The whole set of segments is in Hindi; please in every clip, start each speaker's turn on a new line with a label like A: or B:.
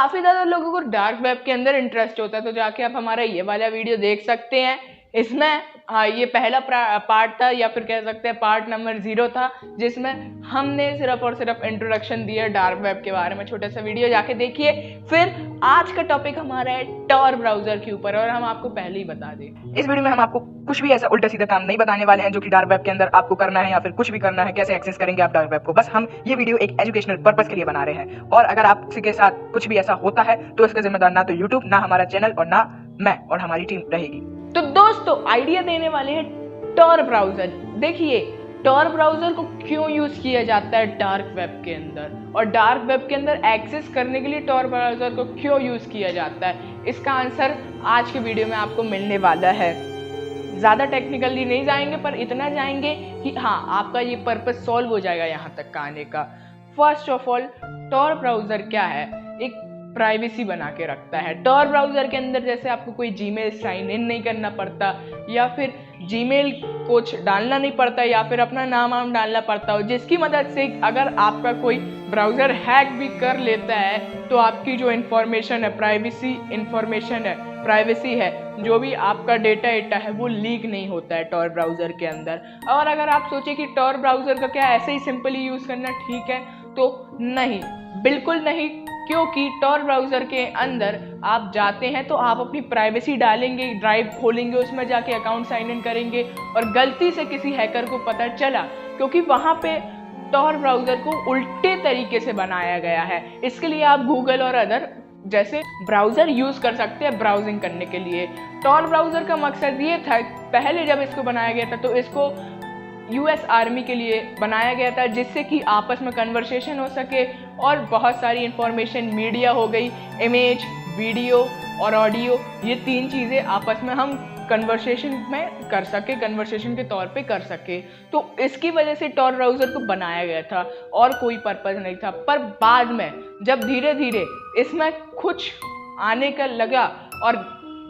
A: काफ़ी ज़्यादा लोगों को डार्क वेब के अंदर इंटरेस्ट होता है, तो जाके आप हमारा ये वाला वीडियो देख सकते हैं। इसमें ये पहला पार्ट था, या फिर कह सकते हैं पार्ट नंबर 0 था, जिसमें हमने सिर्फ और सिर्फ इंट्रोडक्शन दिया डार्क वेब के बारे में। छोटा सा वीडियो जाके देखिए। फिर आज का टॉपिक हमारा है टॉर ब्राउजर के ऊपर, और हम आपको पहले ही बता दें,
B: इस वीडियो में हम आपको कुछ भी ऐसा उल्टा सीधा काम नहीं बताने वाले हैं जो कि डार्क वेब के अंदर आपको करना है या फिर कुछ भी करना है, कैसे एक्सेस करेंगे आप डार्क वेब को। बस हम ये वीडियो एक एजुकेशनल पर्पस के लिए बना रहे हैं, और अगर आपके साथ कुछ भी ऐसा होता है तो इसका जिम्मेदार ना तो यूट्यूब, ना हमारा चैनल, और ना मैं और हमारी टीम रहेगी।
A: तो दोस्तों आइडिया देने वाले हैं टॉर ब्राउजर। देखिए टॉर ब्राउजर को क्यों यूज किया जाता है डार्क वेब के अंदर, और डार्क वेब के अंदर एक्सेस करने के लिए टॉर ब्राउजर को क्यों यूज किया जाता है, इसका आंसर आज के वीडियो में आपको मिलने वाला है। ज़्यादा टेक्निकली नहीं जाएंगे, पर इतना जाएंगे कि हाँ आपका ये पर्पस सॉल्व हो जाएगा यहाँ तक का आने का। First of all, Tor browser क्या है? एक प्राइवेसी बना के रखता है। टॉर ब्राउजर के अंदर जैसे आपको कोई जीमेल साइन इन नहीं करना पड़ता, या फिर जीमेल कुछ डालना नहीं पड़ता, या फिर अपना नाम डालना पड़ता हो, जिसकी मदद से अगर आपका कोई ब्राउजर हैक भी कर लेता है तो आपकी जो इन्फॉर्मेशन है, प्राइवेसी इन्फॉर्मेशन है, प्राइवेसी है, जो भी आपका डेटा है वो लीक नहीं होता है टॉर ब्राउजर के अंदर। और अगर आप सोचें कि टॉर ब्राउजर का क्या ऐसे ही सिंपली यूज़ करना ठीक है, तो नहीं, बिल्कुल नहीं। क्योंकि टॉर ब्राउजर के अंदर आप जाते हैं तो आप अपनी प्राइवेसी डालेंगे, ड्राइव खोलेंगे, उसमें जाके अकाउंट साइन इन करेंगे, और गलती से किसी हैकर को पता चला, क्योंकि वहाँ पे टॉर ब्राउजर को उल्टे तरीके से बनाया गया है। इसके लिए आप गूगल और अदर जैसे ब्राउजर यूज कर सकते हैं ब्राउजिंग करने के लिए। टॉर ब्राउजर का मकसद ये था, पहले जब इसको बनाया गया था तो इसको यूएस आर्मी के लिए बनाया गया था, जिससे कि आपस में कन्वर्सेशन हो सके और बहुत सारी इंफॉर्मेशन, मीडिया हो गई, इमेज, वीडियो और ऑडियो, ये 3 चीज़ें आपस में हम कन्वर्सेशन में कर सके, कन्वर्सेशन के तौर पे कर सके। तो इसकी वजह से टॉर ब्राउजर को बनाया गया था, और कोई पर्पज़ नहीं था। पर बाद में जब धीरे धीरे इसमें कुछ आने का लगा, और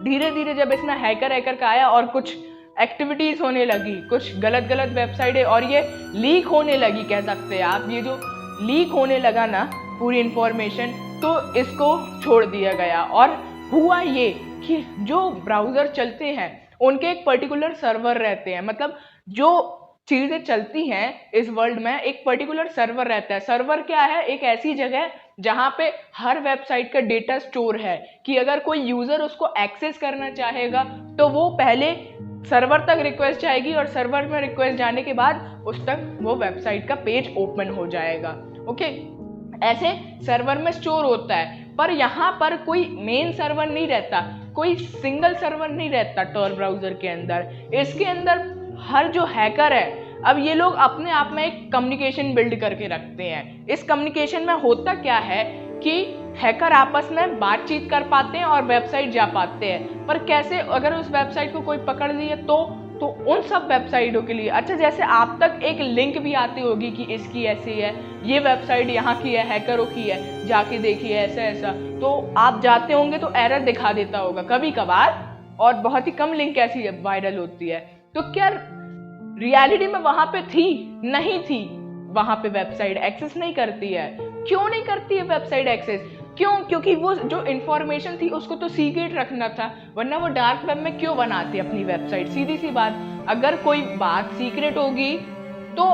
A: धीरे धीरे जब इसमें हैकर का आया और कुछ एक्टिविटीज़ होने लगी, कुछ गलत वेबसाइटें, और ये लीक होने लगी, कह सकते हैं आप, ये जो लीक होने लगा ना पूरी इंफॉर्मेशन, तो इसको छोड़ दिया गया। और हुआ ये कि जो ब्राउज़र चलते हैं उनके एक पर्टिकुलर सर्वर रहते हैं, मतलब जो चीज़ें चलती हैं इस वर्ल्ड में एक पर्टिकुलर सर्वर रहता है। सर्वर क्या है? एक ऐसी जगह जहाँ पे हर वेबसाइट का डेटा स्टोर है, कि अगर कोई यूज़र उसको एक्सेस करना चाहेगा तो वो पहले सर्वर तक रिक्वेस्ट जाएगी, और सर्वर में रिक्वेस्ट जाने के बाद उस तक वो वेबसाइट का पेज ओपन हो जाएगा। ओके, ऐसे सर्वर में स्टोर होता है। पर यहाँ पर कोई मेन सर्वर नहीं रहता, कोई सिंगल सर्वर नहीं रहता टॉर ब्राउजर के अंदर। इसके अंदर हर जो हैकर है, अब ये लोग अपने आप में एक कम्युनिकेशन बिल्ड करके रखते हैं। इस कम्युनिकेशन में होता क्या है कि हैकर आपस में बातचीत कर पाते हैं और वेबसाइट जा पाते हैं। पर कैसे? अगर उस वेबसाइट को कोई पकड़ लिए तो उन सब वेबसाइटों के लिए, अच्छा जैसे आप तक एक लिंक भी आती होगी कि इसकी ऐसी है, ये वेबसाइट यहाँ की है, हैकरों की है, जाके देखिए ऐसा ऐसा, तो आप जाते होंगे तो एरर दिखा देता होगा कभी कभार, और बहुत ही कम लिंक ऐसी वायरल होती है। तो क्या रियलिटी में वहां पे थी? नहीं थी। वहां पे वेबसाइट एक्सेस नहीं करती है। क्यों नहीं करती है वेबसाइट एक्सेस? क्यों? क्योंकि वो जो इंफॉर्मेशन थी उसको तो सीक्रेट रखना था, वरना वो डार्क वेब में क्यों बनाती अपनी वेबसाइट? सीधी सी बात, अगर कोई बात सीक्रेट होगी तो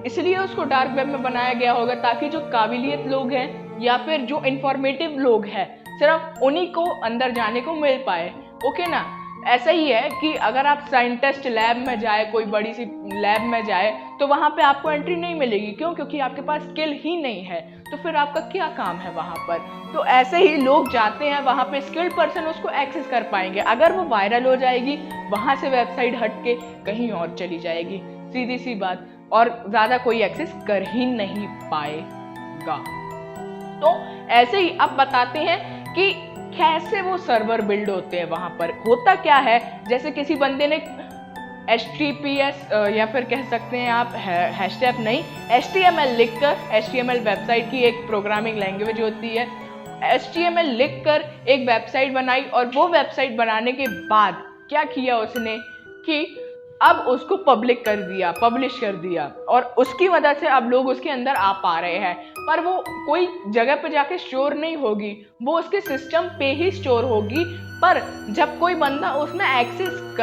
A: इसलिए उसको डार्क वेब में बनाया गया होगा, ताकि जो काबिलियत लोग हैं या फिर जो इंफॉर्मेटिव लोग हैं सिर्फ उन्हीं को अंदर जाने को मिल पाए। ओके ना? ऐसा ही है कि अगर आप साइंटिस्ट लैब में जाए, कोई बड़ी सी लैब में जाए, तो वहाँ पे आपको एंट्री नहीं मिलेगी। क्यों? क्योंकि आपके पास स्किल ही नहीं है, तो फिर आपका क्या काम है वहाँ पर? तो ऐसे ही लोग जाते हैं वहाँ पे, स्किल्ड पर्सन उसको एक्सेस कर पाएंगे। अगर वो वायरल हो जाएगी, वहाँ से वेबसाइट हट के कहीं और चली जाएगी, सीधी सी बात, और ज़्यादा कोई एक्सेस कर ही नहीं पाएगा। तो ऐसे ही अब बताते हैं कि कैसे वो सर्वर बिल्ड होते हैं। वहां पर होता क्या है, जैसे किसी बंदे ने HTTPS या फिर कह सकते हैं आप हैशटैग नहीं, HTML लिखकर, HTML वेबसाइट की एक प्रोग्रामिंग लैंग्वेज होती है, HTML लिखकर एक वेबसाइट बनाई, और वो वेबसाइट बनाने के बाद क्या किया उसने कि अब उसको पब्लिक कर दिया, पब्लिश कर दिया, और उसकी मदद से अब लोग उसके अंदर आ पा रहे हैं। पर वो कोई जगह पे जाके स्टोर नहीं होगी, वो उसके सिस्टम पे ही स्टोर होगी। पर जब कोई बंदा उसमें एक्सेस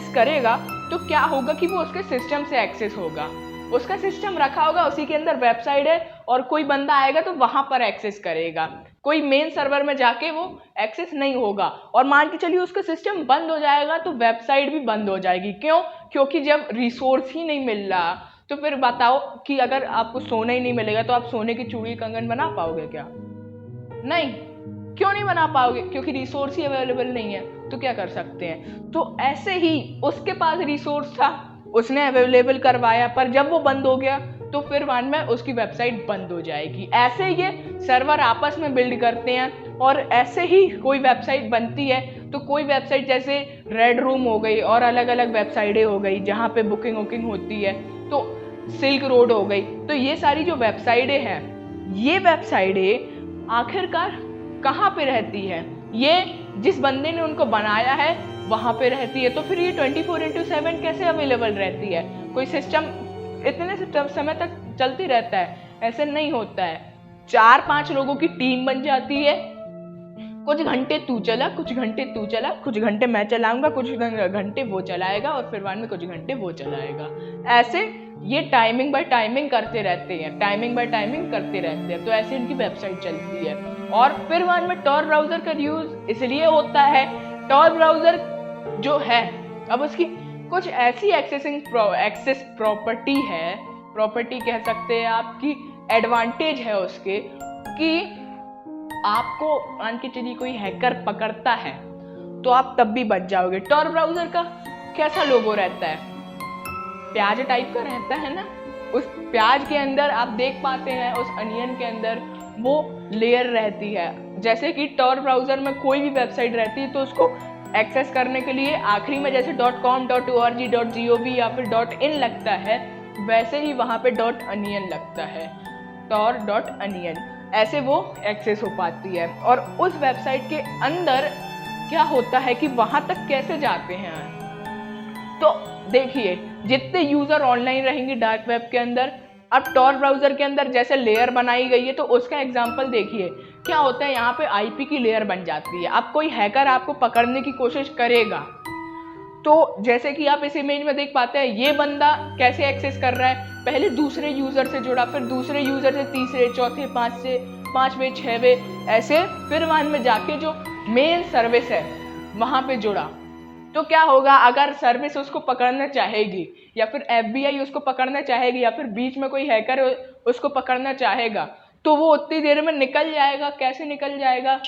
A: करेगा, तो क्या होगा कि वो उसके सिस्टम से एक्सेस होगा। उसका सिस्टम रखा होगा, उसी के अंदर वेबसाइट है, और कोई बंदा आएगा तो वहां पर एक्सेस करेगा। कोई मेन सर्वर में जाके वो एक्सेस नहीं होगा। और मान के चलिए उसका सिस्टम बंद हो जाएगा तो वेबसाइट भी बंद हो जाएगी। क्यों? क्योंकि जब रिसोर्स ही नहीं मिल रहा, तो फिर बताओ कि अगर आपको सोना ही नहीं मिलेगा तो आप सोने की चूड़ी कंगन बना पाओगे क्या? नहीं। क्यों नहीं बना पाओगे? क्योंकि रिसोर्स ही अवेलेबल नहीं है। तो क्या कर सकते हैं? तो ऐसे ही उसके पास रिसोर्स था, उसने अवेलेबल करवाया, पर जब वो बंद हो गया तो फिर बाद में उसकी वेबसाइट बंद हो जाएगी। ऐसे ये सर्वर आपस में बिल्ड करते हैं, और ऐसे ही कोई वेबसाइट बनती है। तो कोई वेबसाइट जैसे रेड रूम हो गई, और अलग अलग वेबसाइटें हो गई जहाँ पे बुकिंग वुकिंग होती है, तो सिल्क रोड हो गई। तो ये सारी जो वेबसाइटें हैं, ये वेबसाइटें आखिरकार कहाँ पे रहती है? ये जिस बंदे ने उनको बनाया है वहां पे रहती है। तो फिर ये 24/7 कैसे अवेलेबल रहती है? कोई सिस्टम इतने समय तक चलती रहता है? ऐसे नहीं होता है। 4-5 लोगों की टीम बन जाती है, कुछ घंटे तू चला, कुछ घंटे तू चला, कुछ घंटे मैं चलाऊंगा, कुछ घंटे वो चलाएगा, और फिर बाद में कुछ घंटे वो चलाएगा। ऐसे ये टाइमिंग बाय टाइमिंग करते रहते हैं। तो ऐसे इनकी वेबसाइट चलती है। और फिर बाद में टॉर ब्राउजर का यूज इसलिए होता है, टॉर ब्राउजर जो है, अब उसकी कुछ ऐसी एक्सेस प्रॉपर्टी कह सकते हैं आपकी, एडवांटेज है उसके, कि आपको मान के चलिए कोई हैकर पकड़ता है तो आप तब भी बच जाओगे। टॉर ब्राउजर का कैसा लोगो रहता है? प्याज टाइप का रहता है ना। उस प्याज के अंदर आप देख पाते हैं, उस अनियन के अंदर वो लेयर रहती है। जैसे कि टॉर ब्राउजर में कोई भी वेबसाइट रहती है तो उसको एक्सेस करने के लिए आखिरी में जैसे .com, .org, .gov या फिर .in लगता है, वैसे ही वहाँ पे .onion लगता है, tor.onion। ऐसे वो एक्सेस हो पाती है। और उस वेबसाइट के अंदर क्या होता है कि वहां तक कैसे जाते हैं? तो देखिए, जितने यूजर ऑनलाइन रहेंगे डार्क वेब के अंदर, अब टॉर ब्राउजर के अंदर जैसे लेयर बनाई गई है, तो उसका एग्जांपल देखिए क्या होता है। यहाँ पे आईपी की लेयर बन जाती है। अब कोई हैकर आपको पकड़ने की कोशिश करेगा, तो जैसे कि आप इस इमेज में देख पाते हैं, ये बंदा कैसे एक्सेस कर रहा है, पहले दूसरे यूजर से जुड़ा, फिर दूसरे यूजर से तीसरे, चौथे, पांचवे, छठवे, ऐसे फिर वहां में जाके जो मेन सर्विस है वहां पे जुड़ा। तो क्या होगा, अगर सर्विस उसको पकड़ना चाहेगी, या फिर FBI उसको पकड़ना चाहेगी, या फिर बीच में कोई हैकर उसको पकड़ना चाहेगा, तो वो उतनी देर में निकल जाएगा। कैसे निकल जाएगा?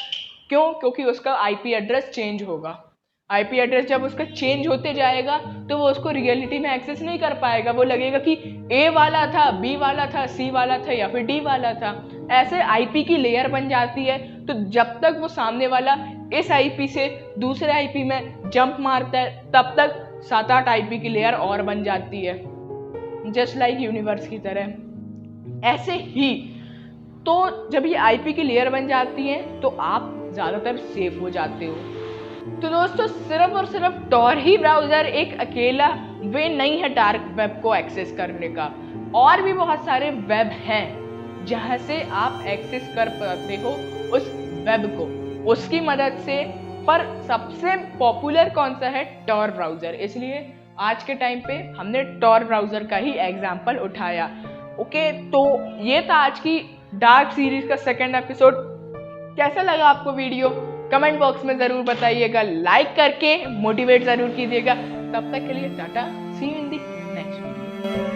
A: क्यों? क्योंकि उसका आईपी एड्रेस चेंज होगा। आईपी एड्रेस जब उसका चेंज होते जाएगा तो वो उसको रियलिटी में एक्सेस नहीं कर पाएगा। वो लगेगा कि A वाला था, B वाला था, C वाला था, या फिर D वाला था। ऐसे आईपी की लेयर बन जाती है। तो जब तक वो सामने वाला इस आईपी से दूसरे आईपी में जंप मारता है, तब तक 7-8 आईपी की लेयर और बन जाती है, जस्ट लाइक यूनिवर्स की तरह। ऐसे ही तो जब ये आईपी की लेयर बन जाती है तो आप ज्यादातर सेफ हो जाते हो। तो दोस्तों, सिर्फ और सिर्फ टॉर ही ब्राउजर एक अकेला वे नहीं है डार्क वेब को एक्सेस करने का। और भी बहुत सारे वेब हैं जहां से आप एक्सेस कर पाते हो उस वेब को, उसकी मदद से। पर सबसे पॉपुलर कौन सा है? Tor browser. इसलिए आज के टाइम पे हमने टॉर ब्राउजर का ही एग्जाम्पल उठाया। ओके, तो ये था आज की डार्क सीरीज का सेकेंड एपिसोड। कैसा लगा आपको वीडियो? कमेंट बॉक्स में जरूर बताइएगा, लाइक करके मोटिवेट जरूर कीजिएगा। तब तक के लिए tata, see you in the next video.